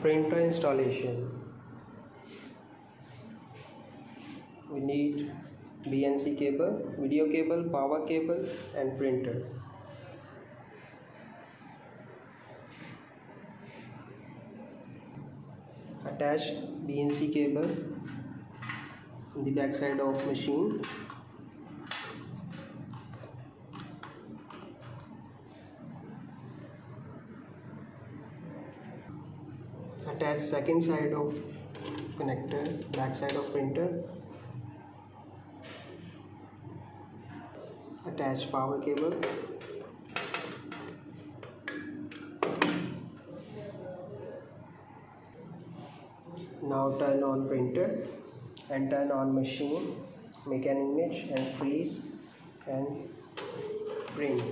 Printer installation. We need BNC cable, video cable, power cable and printer. Attach BNC cable in the back side of machine. Attach second side of connector, back side of printer. Attach power cable. Now turn on printer and turn on machine, make an image and freeze and print.